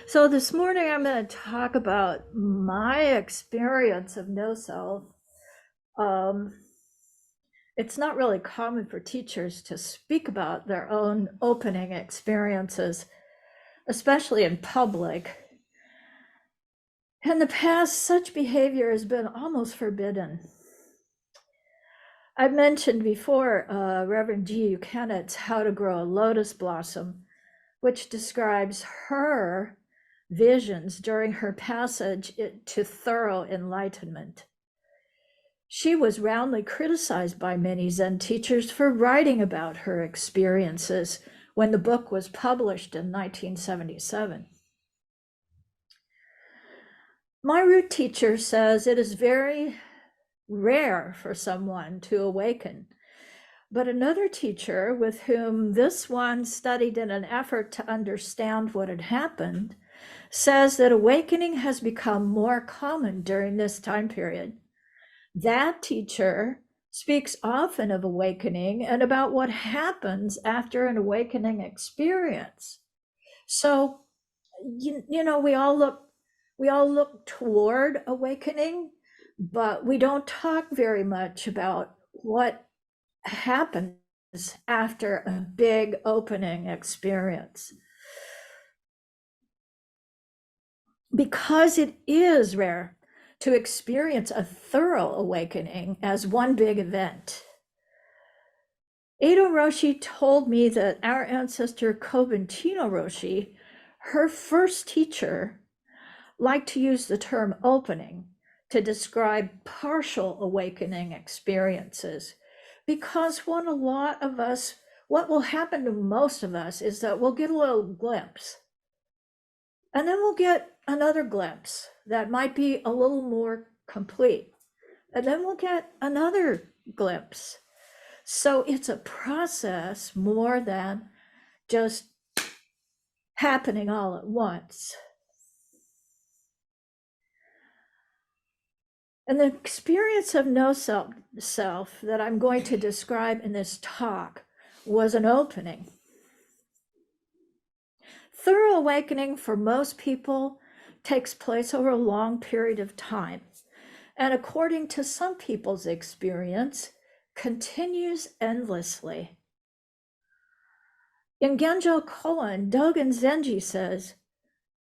So this morning I'm going to talk about my experience of no self. Um, it's not really common for teachers to speak about their own opening experiences, especially in public. In the past, such behavior has been almost forbidden. I've mentioned before Reverend Jikyo Kennett's How to Grow a Lotus Blossom, which describes her visions during her passage to thorough enlightenment. She was roundly criticized by many Zen teachers for writing about her experiences when the book was published in 1977. My root teacher says it is very rare for someone to awaken, but another teacher with whom this one studied in an effort to understand what had happened says that awakening has become more common during this time period. That teacher speaks often of awakening and about what happens after an awakening experience. So, you know, we all look toward awakening, but we don't talk very much about what happens after a big opening experience. Because it is rare to experience a thorough awakening as one big event. Edo Roshi told me that our ancestor Kobentino Roshi, her first teacher, liked to use the term opening to describe partial awakening experiences, because what will happen to most of us is that we'll get a little glimpse, and then we'll get another glimpse that might be a little more complete. And then we'll get another glimpse. So it's a process more than just happening all at once. And the experience of no self that I'm going to describe in this talk was an opening. Thorough awakening for most people takes place over a long period of time, and according to some people's experience, continues endlessly. In Genjo Koan, Dogen Zenji says,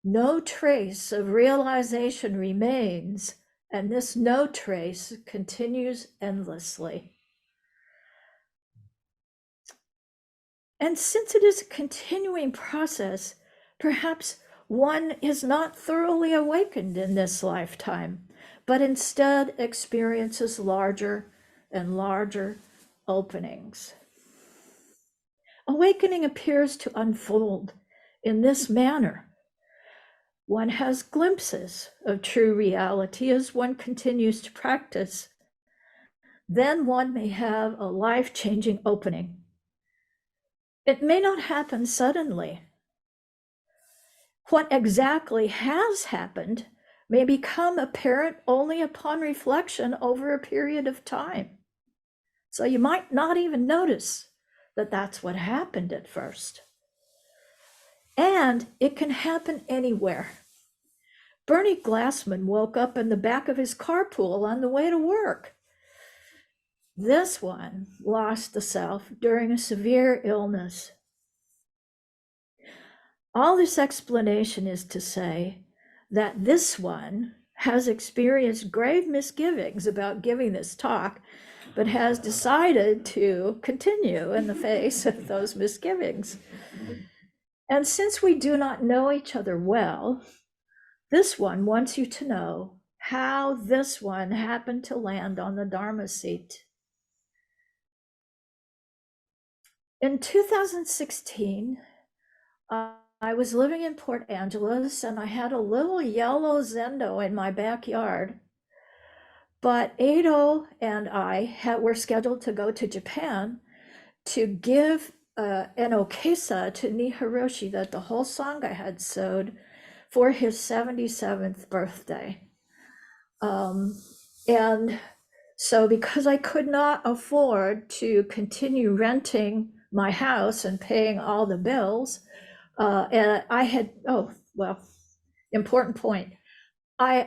no trace of realization remains, and this no trace continues endlessly. And since it is a continuing process, perhaps one is not thoroughly awakened in this lifetime, but instead experiences larger and larger openings. Awakening appears to unfold in this manner. One has glimpses of true reality as one continues to practice. Then one may have a life-changing opening. It may not happen suddenly. What exactly has happened may become apparent only upon reflection over a period of time. So you might not even notice that that's what happened at first. And it can happen anywhere. Bernie Glassman woke up in the back of his carpool on the way to work. This one lost the self during a severe illness. All this explanation is to say that this one has experienced grave misgivings about giving this talk, but has decided to continue in the face of those misgivings. And since we do not know each other well, this one wants you to know how this one happened to land on the Dharma seat. In 2016, I was living in Port Angeles and I had a little yellow Zendo in my backyard. But Edo and I were scheduled to go to Japan to give an okesa to Nihiroshi, that the whole Sangha had sewed, for his 77th birthday. And so because I could not afford to continue renting my house and paying all the bills, and I had, important point. We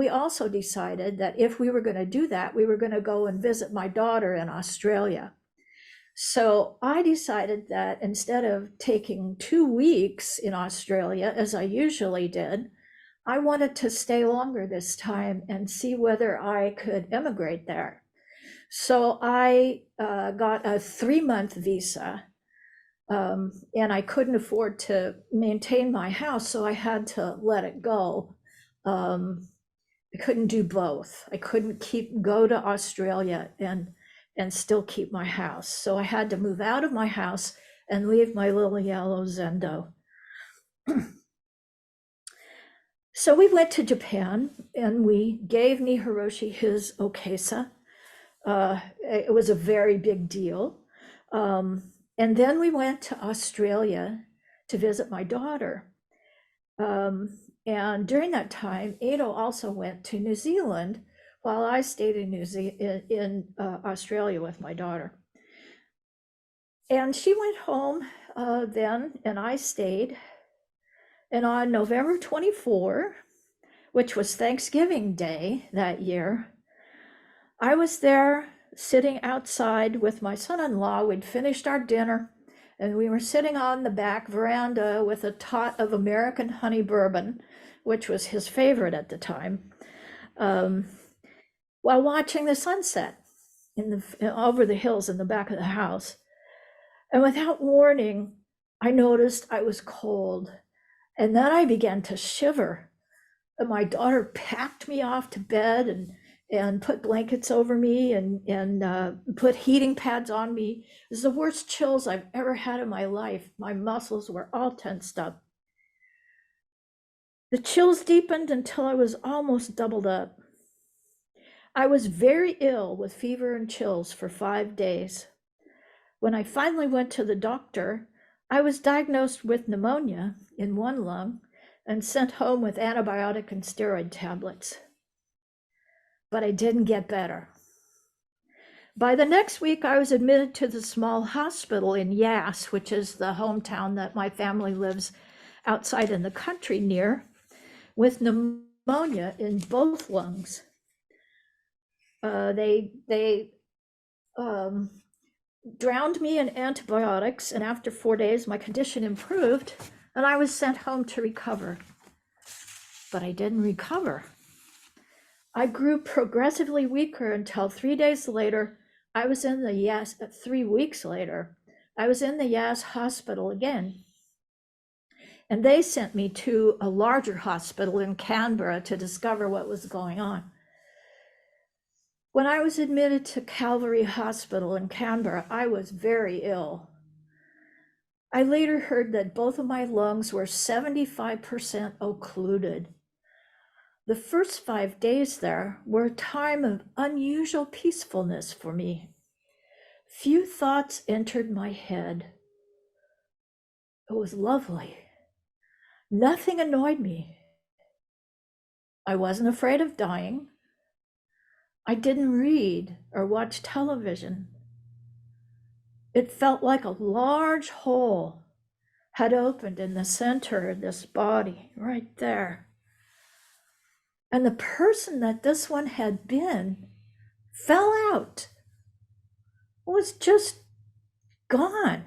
also decided that if we were going to do that, we were going to go and visit my daughter in Australia. So I decided that instead of taking 2 weeks in Australia, as I usually did, I wanted to stay longer this time and see whether I could emigrate there. So I got a 3-month visa, and I couldn't afford to maintain my house, so I had to let it go. I couldn't do both. I couldn't go to Australia and still keep my house. So I had to move out of my house and leave my little yellow Zendo. So we went to Japan and we gave Hiroshi his okesa. It was a very big deal. And then we went to Australia to visit my daughter. And during that time, Ado also went to New Zealand while I stayed in Australia with my daughter. And she went home then, and I stayed. And on November 24, which was Thanksgiving Day that year, I was there sitting outside with my son-in-law. We'd finished our dinner, and we were sitting on the back veranda with a tot of American honey bourbon, which was his favorite at the time, while watching the sunset over the hills in the back of the house. And without warning, I noticed I was cold. And then I began to shiver. And my daughter packed me off to bed and put blankets over me and put heating pads on me. It was the worst chills I've ever had in my life. My muscles were all tensed up. The chills deepened until I was almost doubled up. I was very ill with fever and chills for 5 days. When I finally went to the doctor, I was diagnosed with pneumonia in one lung and sent home with antibiotic and steroid tablets. But I didn't get better. By the next week, I was admitted to the small hospital in Yass, which is the hometown that my family lives outside in the country near, with pneumonia in both lungs. They drowned me in antibiotics, and after 4 days, my condition improved, and I was sent home to recover. But I didn't recover. I grew progressively weaker until 3 days later, I was in the Yass, 3 weeks later, I was in the Yass hospital again. And they sent me to a larger hospital in Canberra to discover what was going on. When I was admitted to Calvary Hospital in Canberra, I was very ill. I later heard that both of my lungs were 75% occluded. The first 5 days there were a time of unusual peacefulness for me. Few thoughts entered my head. It was lovely. Nothing annoyed me. I wasn't afraid of dying. I didn't read or watch television. It felt like a large hole had opened in the center of this body, right there. And the person that this one had been fell out, was just gone.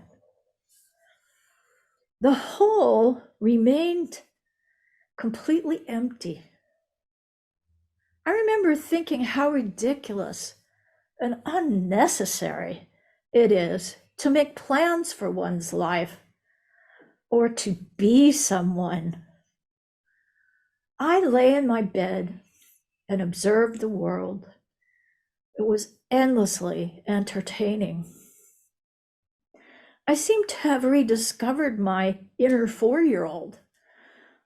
The hole remained completely empty. I remember thinking how ridiculous and unnecessary it is to make plans for one's life or to be someone. I lay in my bed and observed the world. It was endlessly entertaining. I seemed to have rediscovered my inner 4-year-old.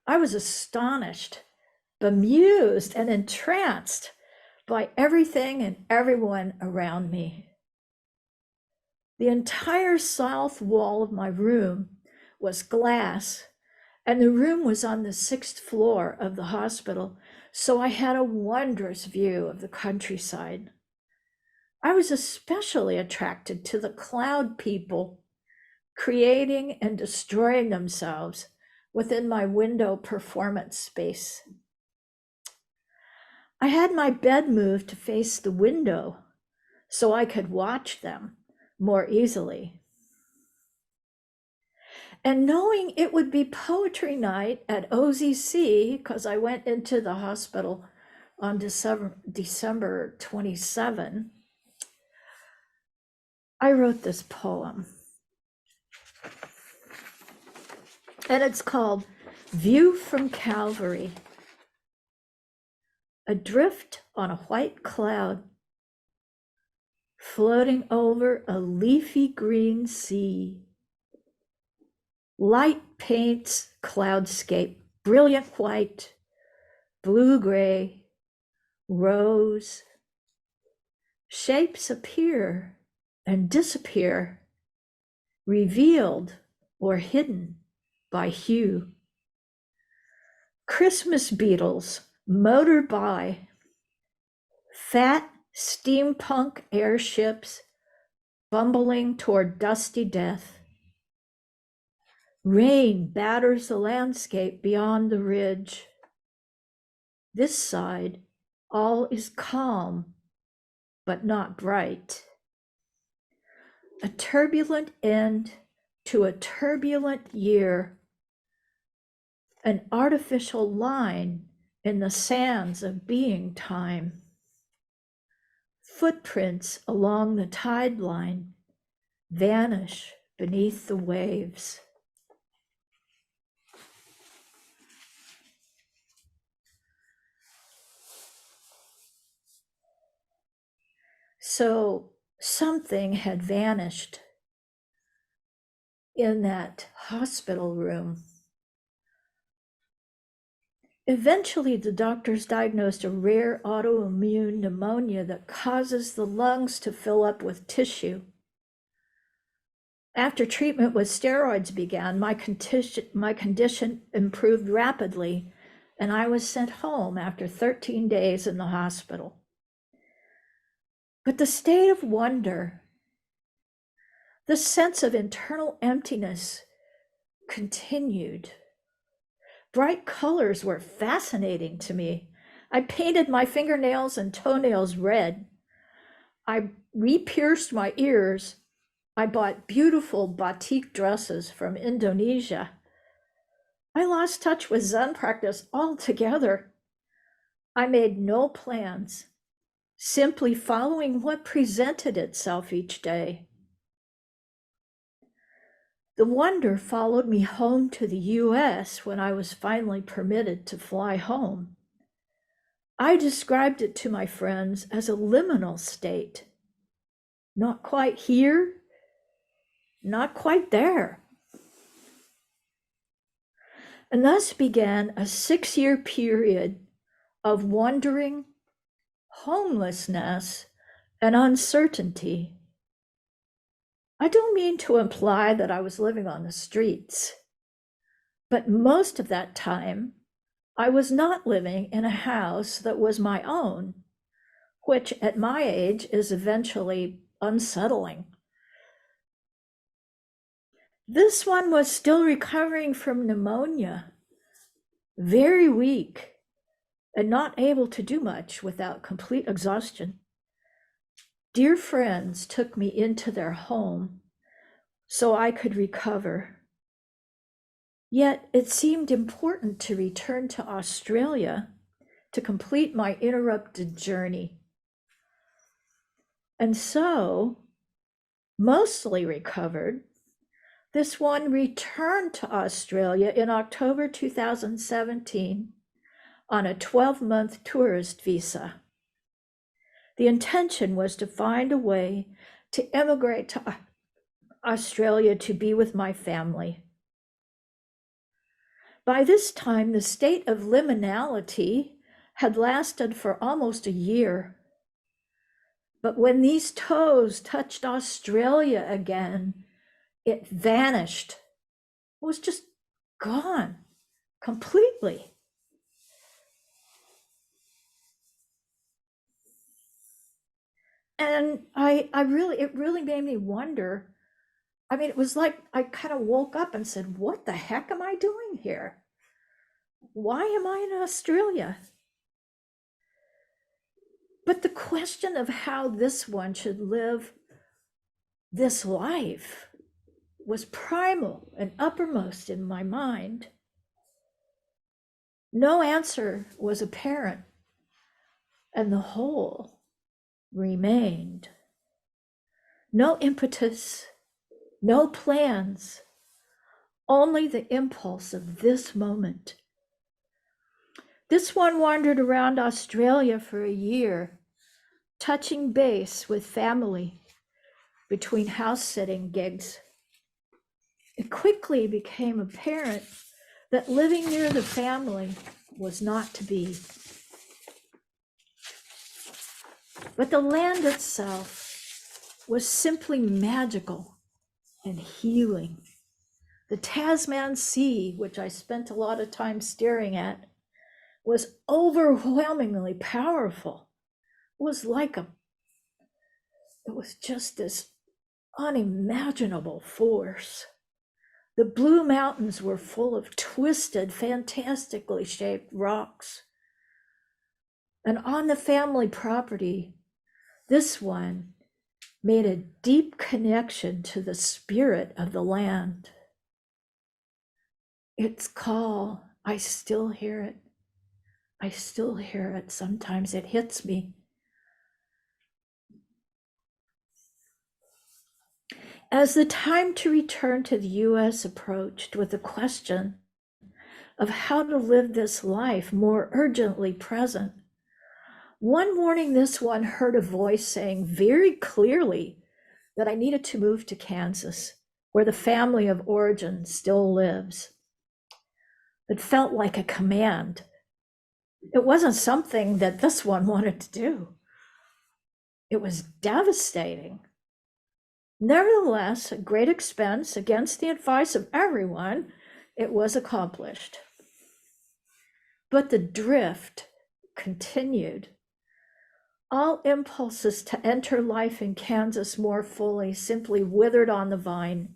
I was astonished, bemused, and entranced by everything and everyone around me. The entire south wall of my room was glass, and the room was on the 6th floor of the hospital, so I had a wondrous view of the countryside. I was especially attracted to the cloud people creating and destroying themselves within my window performance space. I had my bed moved to face the window so I could watch them more easily. And knowing it would be poetry night at OZC, because I went into the hospital on December 27, I wrote this poem. And it's called View from Calvary. Adrift on a white cloud, floating over a leafy green sea. Light paints cloudscape, brilliant white, blue-gray, rose. Shapes appear and disappear, revealed or hidden by hue. Christmas beetles motor by, fat steampunk airships bumbling toward dusty death. Rain batters the landscape beyond the ridge. This side, all is calm, but not bright. A turbulent end to a turbulent year. An artificial line in the sands of being time. Footprints along the tide line vanish beneath the waves. So something had vanished in that hospital room. Eventually, the doctors diagnosed a rare autoimmune pneumonia that causes the lungs to fill up with tissue. After treatment with steroids began, my condition improved rapidly, and I was sent home after 13 days in the hospital. But the state of wonder, the sense of internal emptiness continued. Bright colors were fascinating to me. I painted my fingernails and toenails red. I re-pierced my ears. I bought beautiful batik dresses from Indonesia. I lost touch with Zen practice altogether. I made no plans, simply following what presented itself each day. The wonder followed me home to the US when I was finally permitted to fly home. I described it to my friends as a liminal state. Not quite here, not quite there. And thus began a 6-year period of wondering, homelessness, and uncertainty. I don't mean to imply that I was living on the streets, but most of that time, I was not living in a house that was my own, which at my age is eventually unsettling. This one was still recovering from pneumonia, very weak, and not able to do much without complete exhaustion. Dear friends took me into their home so I could recover. Yet it seemed important to return to Australia to complete my interrupted journey. And so, mostly recovered, this one returned to Australia in October 2017 on a 12-month tourist visa. The intention was to find a way to emigrate to Australia to be with my family. By this time, the state of liminality had lasted for almost a year. But when these toes touched Australia again, it vanished. It was just gone completely. And it really made me wonder I mean, it was like I kind of woke up and said, what the heck am I doing here? Why am I in Australia? But the question of how this one should live this life was primal and uppermost in my mind. No answer was apparent, and the whole remained. No impetus, no plans, only the impulse of this moment. This one wandered around Australia for a year, touching base with family between house-sitting gigs. It quickly became apparent that living near the family was not to be. But the land itself was simply magical and healing. The Tasman Sea, which I spent a lot of time staring at, was overwhelmingly powerful. It was just this unimaginable force. The Blue Mountains were full of twisted, fantastically shaped rocks. And on the family property, this one made a deep connection to the spirit of the land. Its call, I still hear it. I still hear it. Sometimes it hits me. As the time to return to the US approached with the question of how to live this life more urgently present, one morning this one heard a voice saying very clearly that I needed to move to Kansas, where the family of origin still lives. It felt like a command. It wasn't something that this one wanted to do. It was devastating. Nevertheless, at great expense, against the advice of everyone, it was accomplished. But the drift continued. All impulses to enter life in Kansas more fully simply withered on the vine,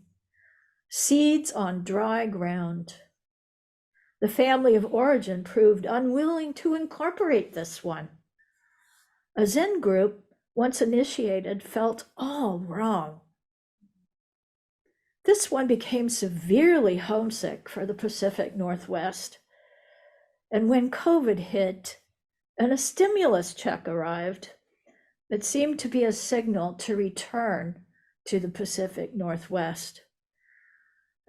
seeds on dry ground. The family of origin proved unwilling to incorporate this one. A Zen group, once initiated, felt all wrong. This one became severely homesick for the Pacific Northwest. And when COVID hit and a stimulus check arrived, it seemed to be a signal to return to the Pacific Northwest.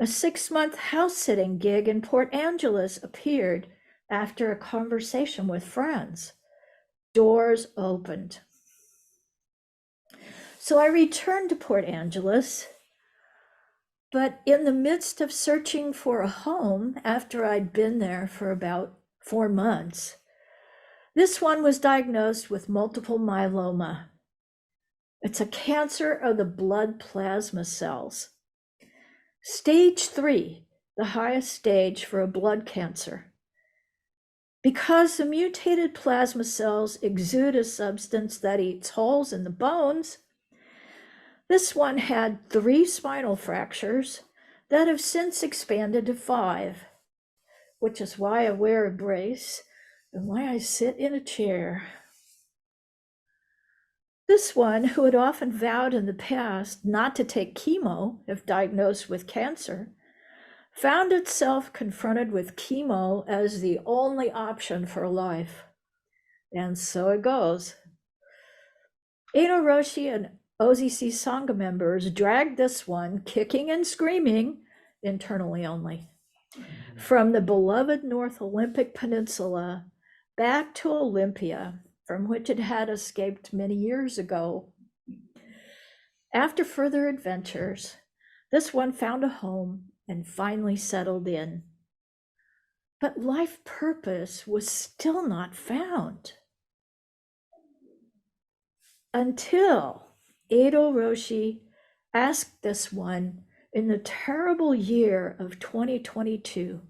A 6-month house-sitting gig in Port Angeles appeared after a conversation with friends. Doors opened. So I returned to Port Angeles, but in the midst of searching for a home after I'd been there for about 4 months, this one was diagnosed with multiple myeloma. It's a cancer of the blood plasma cells. Stage 3, the highest stage for a blood cancer. Because the mutated plasma cells exude a substance that eats holes in the bones, this one had 3 spinal fractures that have since expanded to 5, which is why I wear a brace and why I sit in a chair. This one, who had often vowed in the past not to take chemo if diagnosed with cancer, found itself confronted with chemo as the only option for life. And so it goes. Edo Roshi and OZC Sangha members dragged this one, kicking and screaming, internally only, from the beloved North Olympic Peninsula back to Olympia, from which it had escaped many years ago. After further adventures, this one found a home and finally settled in. But life purpose was still not found. Until Edo Roshi asked this one in the terrible year of 2022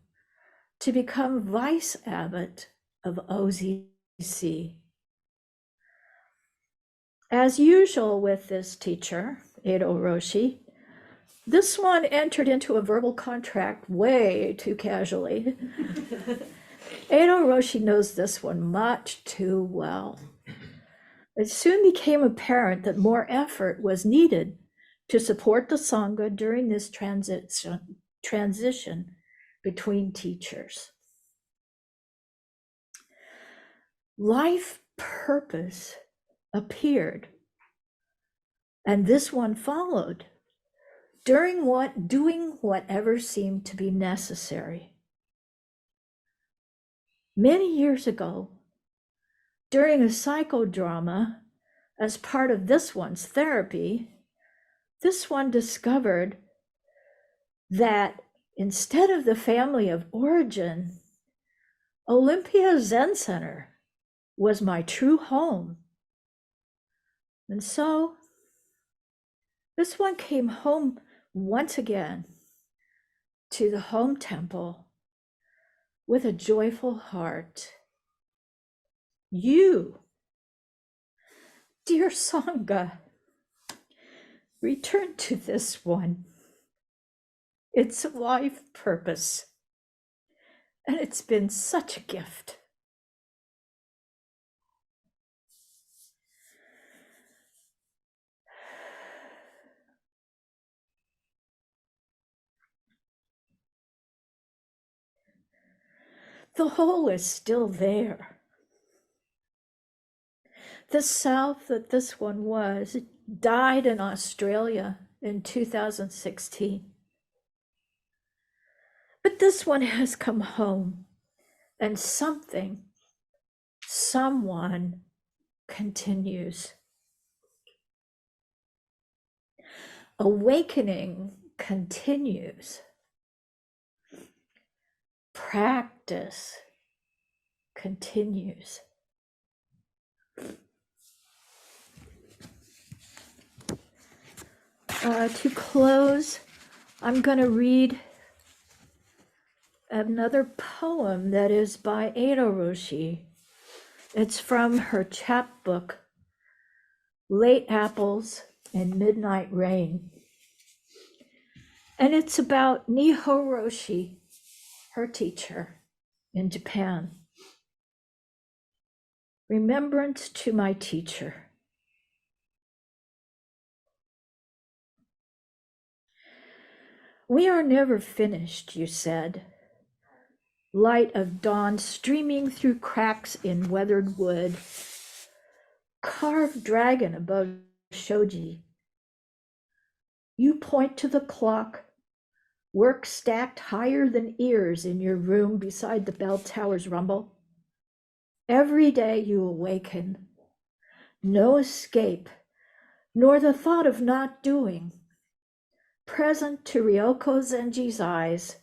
to become vice abbot of OZC. As usual with this teacher, Edo Roshi, This one entered into a verbal contract way too casually. Edo Roshi knows this one much too well. It soon became apparent that more effort was needed to support the Sangha during this transition between teachers. Life purpose appeared, and this one followed, doing whatever seemed to be necessary. Many years ago, during a psychodrama, as part of this one's therapy, this one discovered that instead of the family of origin, Olympia Zen Center was my true home. And so this one came home once again to the home temple with a joyful heart. You, dear Sangha, return to this one. It's life purpose, and it's been such a gift. The hole is still there. The self that this one was died in Australia in 2016. But this one has come home, and someone continues. Awakening continues. Practice continues. To close, I'm going to read another poem that is by Edo Roshi. It's from her chapbook, Late Apples and Midnight Rain. And it's about Niho Roshi, her teacher in Japan. Remembrance to my teacher. We are never finished, you said. Light of dawn streaming through cracks in weathered wood. Carved dragon above shoji. You point to the clock, work stacked higher than ears in your room beside the bell tower's rumble. Every day you awaken. No escape, nor the thought of not doing. Present to Ryoko Zenji's eyes,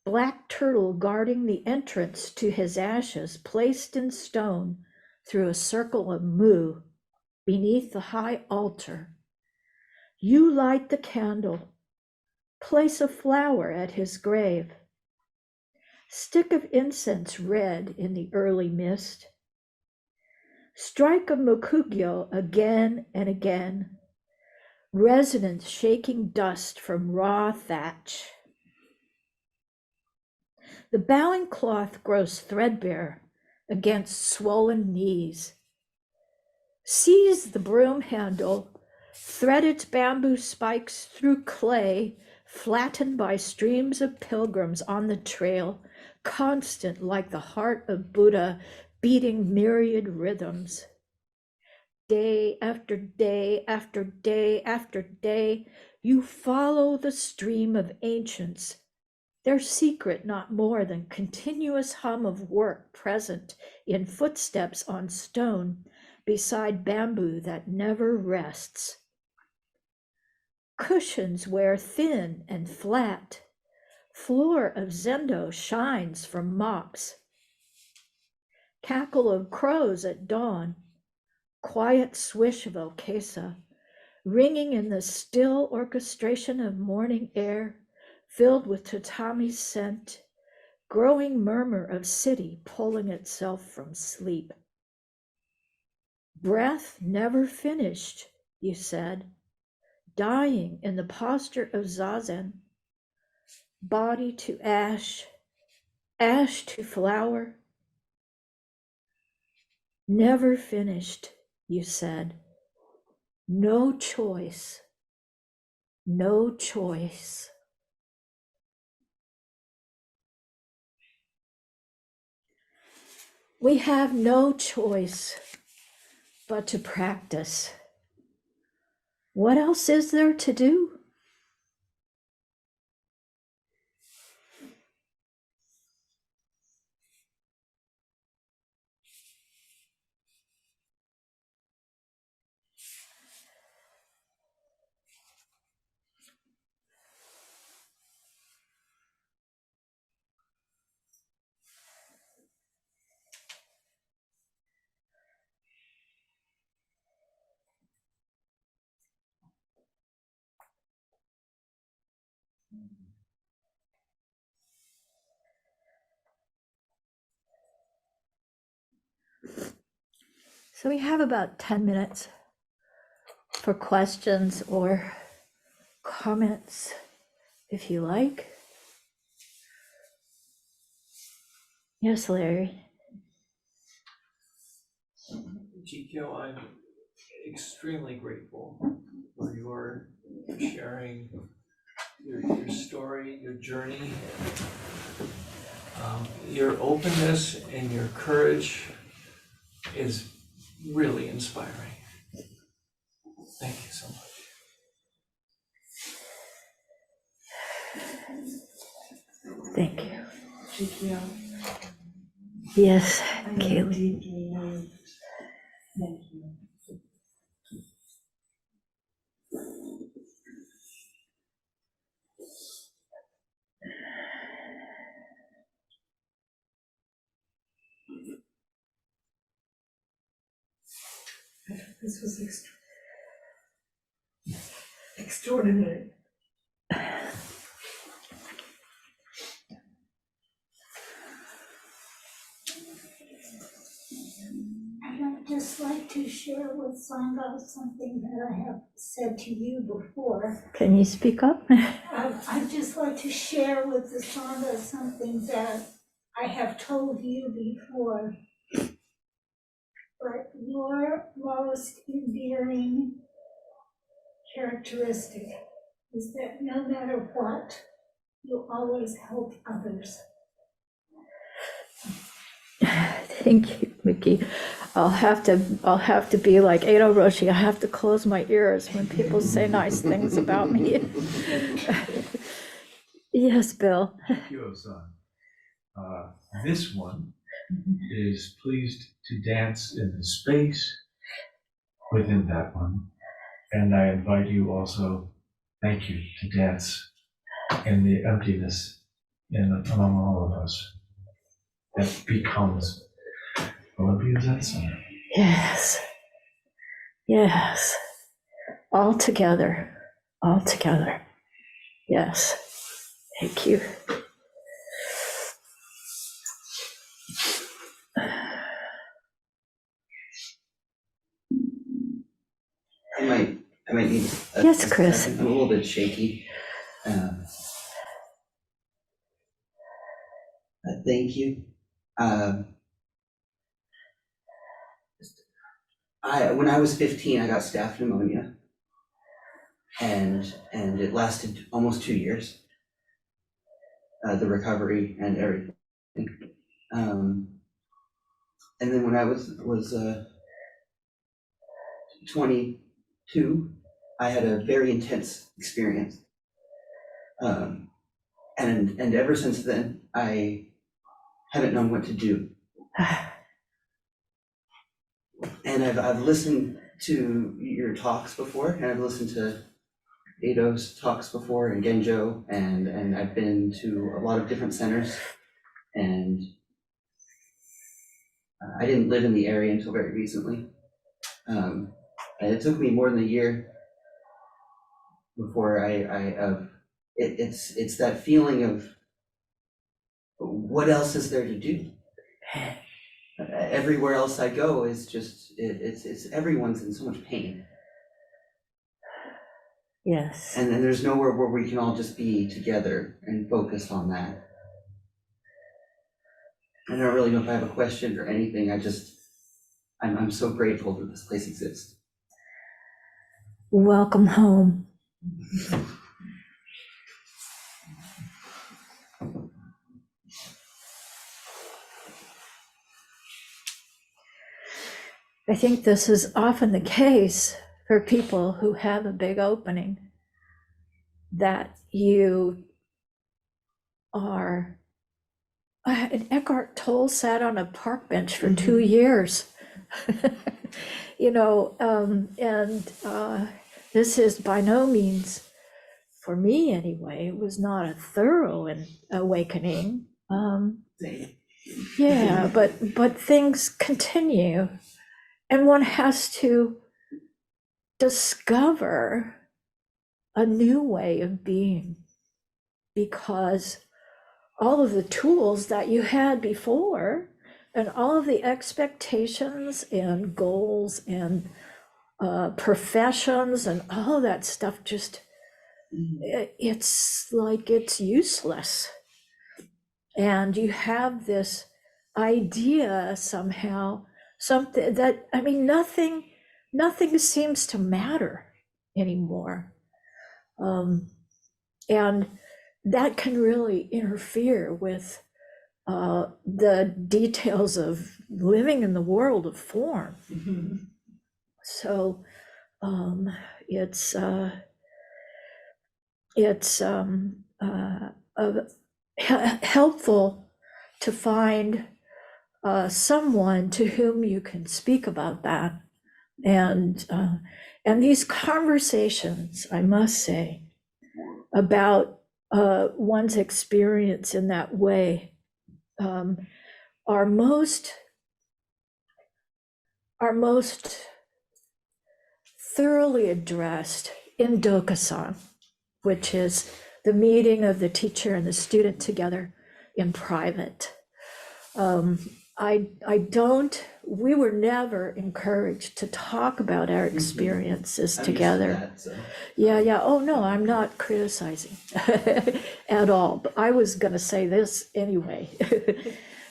black turtle guarding the entrance to his ashes placed in stone through a circle of mu beneath the high altar. You light the candle, place a flower at his grave, stick of incense red in the early mist, strike a mokugyo again and again, resonance shaking dust from raw thatch. The bowing cloth grows threadbare against swollen knees. Seize the broom handle, thread its bamboo spikes through clay, flattened by streams of pilgrims on the trail, constant like the heart of Buddha, beating myriad rhythms. Day after day after day after day, you follow the stream of ancients, their secret not more than continuous hum of work present in footsteps on stone beside bamboo that never rests. Cushions wear thin and flat, floor of zendo shines from mops. Cackle of crows at dawn, quiet swish of okesa, ringing in the still orchestration of morning air, filled with tatami scent, growing murmur of city pulling itself from sleep. Breath never finished, you said. dying in the posture of zazen, body to ash, ash to flower. Never finished, you said. No choice. No choice. We have no choice but to practice. What else is there to do? So we have about 10 minutes for questions or comments, if you like. Yes, Larry. Jikyo, I'm extremely grateful for your sharing your story, your journey, your openness and your courage is really inspiring. Thank you so much. Thank you. Jikyo, Yes, I am Kaylee. deeply moved. Thank you. This was extraordinary. I'd just like to share with Sangha something that I have said to you before. Can you speak up? I'd just like to share with the Sangha something that I have told you before. But your most endearing characteristic is that no matter what, you always help others. Thank you, Mickey. I'll have to be like Edo Roshi. I have to close my ears when people say nice things about me. Yes, Bill. Jikyo-san, this one is pleased to dance in the space within that one. And I invite you also, thank you, to dance in the emptiness among all of us that becomes Olympia Zen Center. Yes. Yes. All together. All together. Yes. Thank you. I might need Yes, Chris. second. I'm a little bit shaky. Thank you. When I was 15, I got staph pneumonia, and it lasted almost 2 years. The recovery and everything. And then when I was 22, I had a very intense experience. And ever since then, I haven't known what to do. And I've listened to your talks before, and I've listened to Eido's talks before, and Genjo, and I've been to a lot of different centers, and I didn't live in the area until very recently. And it took me more than a year before it's that feeling of what else is there to do? Everywhere else I go is just, it's everyone's in so much pain. Yes. And then there's nowhere where we can all just be together and focused on that. I don't really know if I have a question or anything. I'm so grateful that this place exists. Welcome home. I think this is often the case for people who have a big opening, that you are. And Eckhart Tolle sat on a park bench for 2 years. This is by no means, for me anyway, it was not a thorough awakening. Yeah, but things continue, and one has to discover a new way of being, because all of the tools that you had before and all of the expectations and goals and professions and all of that stuff, just it's like it's useless. And you have this idea somehow, something that, I mean, nothing seems to matter anymore. And that can really interfere with the details of living in the world of form. So it's helpful to find someone to whom you can speak about that. And these conversations, I must say, about one's experience in that way are most thoroughly addressed in Dokusan, which is the meeting of the teacher and the student together in private. We were never encouraged to talk about our experiences together. Yeah. Oh, no, I'm not criticizing at all, but I was going to say this anyway.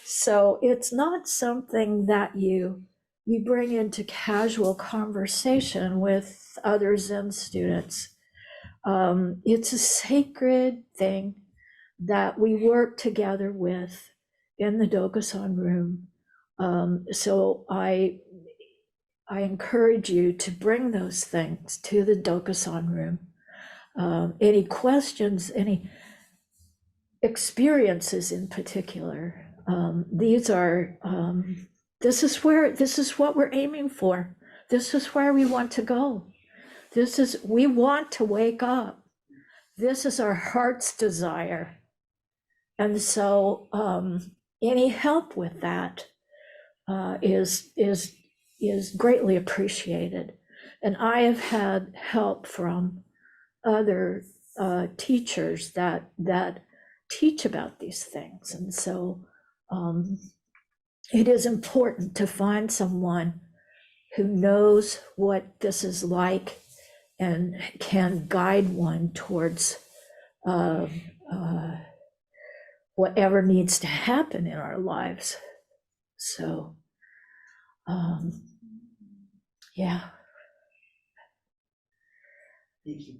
So it's not something that you bring into casual conversation with other Zen students. It's a sacred thing that we work together with in the Dokusan room. So I encourage you to bring those things to the Dokusan room. Any questions, any experiences in particular, this is what we're aiming for. This is where we want to go. We want to wake up. This is our heart's desire. And so any help with that is greatly appreciated. And I have had help from other teachers that teach about these things. And so it is important to find someone who knows what this is like and can guide one towards whatever needs to happen in our lives. So, yeah. Thank you.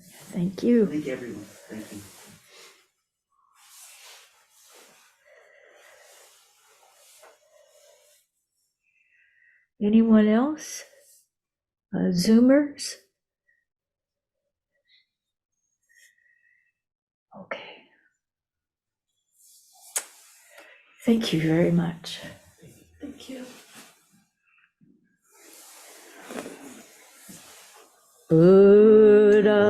Thank you. Thank everyone. Thank you. Anyone else? Zoomers? Okay. Thank you very much. Thank you. Buddha